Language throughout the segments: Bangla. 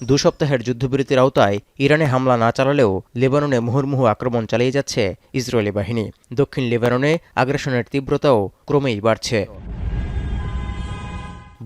দু সপ্তাহের যুদ্ধবিরতির আওতায় ইরানে হামলা না চালালেও লেবাননে মুহুর্মুহু আক্রমণ চালিয়ে যাচ্ছে ইসরায়েলি বাহিনী। দক্ষিণ লেবাননে আগ্রাসনের তীব্রতাও ক্রমেই বাড়ছে।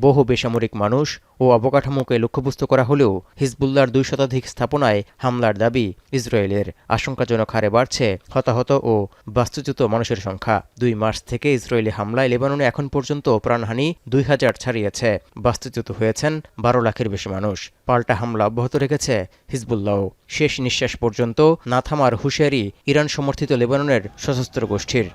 বহু বেসামরিক মানুষ ও অবকাঠামোকে লক্ষ্যবস্তু করা হলেও হিজবুল্লাহর ২ শতাধিক স্থাপনায় হামলার দাবি ইসরায়েলের। আশঙ্কাজনক হারে বাড়ছে হতাহত ও বাস্তুচ্যুত মানুষের সংখ্যা। ২ মার্চ থেকে ইসরায়েলি হামলায় লেবাননে এখন পর্যন্ত প্রাণহানি ২,০০০ ছাড়িয়েছে। বাস্তুচ্যুত হয়েছেন ১২ লাখের বেশি মানুষ। পাল্টা হামলা অব্যাহত রেখেছে হিজবুল্লাহ। শেষ নিঃশ্বাস পর্যন্ত না থামার হুঁশিয়ারি ইরান সমর্থিত লেবাননের সশস্ত্র গোষ্ঠীর।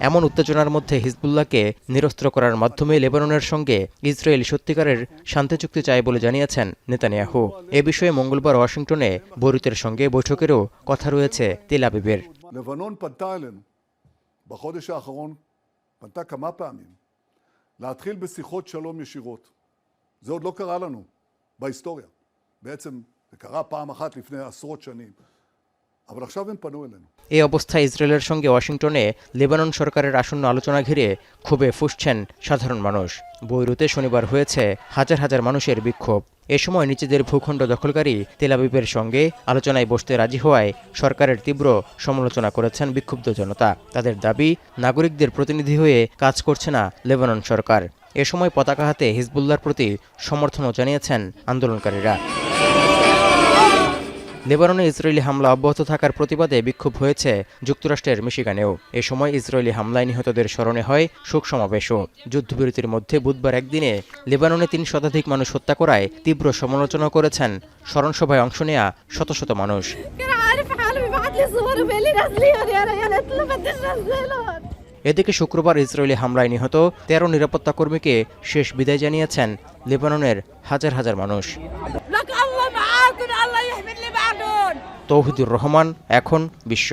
এমন উত্তেজনার মধ্যে হিজবুল্লাহকে নিরস্ত্র করার মাধ্যমে লেবাননের সঙ্গে ইসরায়েল সত্যিকারের শান্তি চুক্তি চায় বলে জানিয়েছেন নেতানিয়াহু। এ বিষয়ে মঙ্গলবার ওয়াশিংটনে বৈরুতের সঙ্গে বৈঠকেরও কথা রয়েছে তেল আবিবের। לבנון פנתה אלינו בחודש האחרון, פנתה כמה פעמים, להתחיל בשיחות שלום ישירות. זה עוד לא קרה לנו בהיסטוריה. בעצם זה קרה פעם אחת לפני עשרות שנים. אבל עכשיו הם פנו אלינו. এই অবস্থায় ইসরায়েলের সঙ্গে ওয়াশিংটনে লেবানন সরকারের আসন্ন আলোচনা ঘিরে ক্ষোভে ফুঁসছেন সাধারণ মানুষ। বৈরুতে শনিবার হয়েছে হাজার হাজার মানুষের বিক্ষোভ। এ সময় নিজেদের ভূখণ্ড দখলকারী তেল আবিবের সঙ্গে আলোচনায় বসতে রাজি হওয়ায় সরকারের তীব্র সমালোচনা করেছেন বিক্ষুব্ধ জনতা। তাদের দাবি, নাগরিকদের প্রতিনিধি হয়ে কাজ করছে না লেবানন সরকার। এ সময় পতাকা হাতে হিজবুল্লাহর প্রতি সমর্থনও জানিয়েছেন আন্দোলনকারীরা। লেবাননে ইসরায়েলি হামলা অব্যাহত থাকার প্রতিবাদে বিক্ষোভ হয়েছে যুক্তরাষ্ট্রের মিশিগানেও। এ সময় ইসরায়েলি হামলায় নিহতদের স্মরণে হয় শোক সমাবেশও। যুদ্ধবিরতির মধ্যে বুধবার একদিনে লেবাননে ৩ শতাধিক মানুষ হত্যা করায় তীব্র সমালোচনা করেছেন স্মরণসভায় অংশ নেয়া শত শত মানুষ। এদিকে শুক্রবার ইসরায়েলি হামলায় নিহত ১৩ নিরাপত্তা কর্মীকে শেষ বিদায় জানিয়েছেন লেবাননের হাজার হাজার মানুষ। তৌহিদুর রহমান, এখন বিশ্ব।